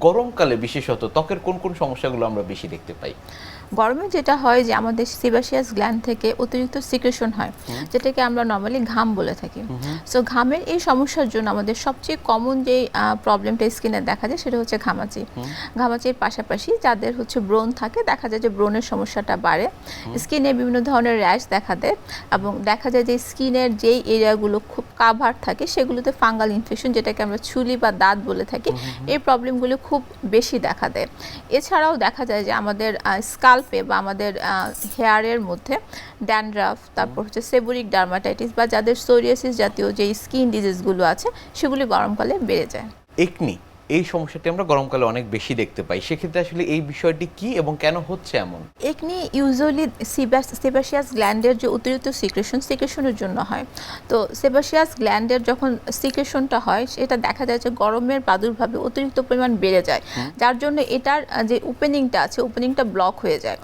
গরমকালে বিশেষত ত্বকের কোন কোন সমস্যাগুলো আমরা বেশি দেখতে পাই? গরমে যেটা হয় যে আমাদের সেবাসিয়াস গ্ল্যান্ড থেকে অতিরিক্ত সিক্রেশন হয়, যেটাকে আমরা নর্মালি ঘাম বলে থাকি। সো ঘামের এই সমস্যার জন্য আমাদের সবচেয়ে কমন যে প্রবলেমটা স্কিনে দেখা যায় সেটা হচ্ছে ঘামাচি। ঘামাচির পাশাপাশি যাদের হচ্ছে ব্রণ থাকে, দেখা যায় যে ব্রণের সমস্যাটা বাড়ে, স্কিনে বিভিন্ন ধরনের র্যাশ দেখা দেয়, এবং দেখা যায় যে স্কিনের যেই এরিয়াগুলো খুব কাভার থাকে সেগুলোতে ফাঙ্গাল ইনফেকশন, যেটাকে আমরা ছুলি বা দাঁত বলে থাকি, এই প্রবলেমগুলো খুব বেশি দেখা দেয়। এছাড়াও দেখা যায় যে আমাদের স্কাল্পে বা আমাদের হেয়ারের মধ্যে ড্যান্ড্রাফ, তারপর হচ্ছে সেবোরিক ডার্মাটাইটিস বা যাদের সোরিয়াসিস জাতীয় যে স্কিন ডিজিজগুলো আছে সেগুলি গরমকালে বেড়ে যায়। একনি এই সমস্যাটি আমরা গরমকালে অনেক বেশি দেখতে পাই, সেক্ষেত্রে আসলে এই বিষয়টি কি এবং কেন হচ্ছে এমন? একনি ইউজুয়ালি সেবাসিয়াস গ্ল্যান্ডের যে অতিরিক্ত সিক্রেশনের জন্য হয়। তো সেবাসিয়াস গ্ল্যান্ডের যখন সিক্রেশনটা হয় সেটা দেখা যায় যে গরমের প্রাদুর্ভাবে অতিরিক্ত পরিমাণ বেড়ে যায়, যার জন্য এটার যে ওপেনিংটা আছে ওপেনিংটা ব্লক হয়ে যায়।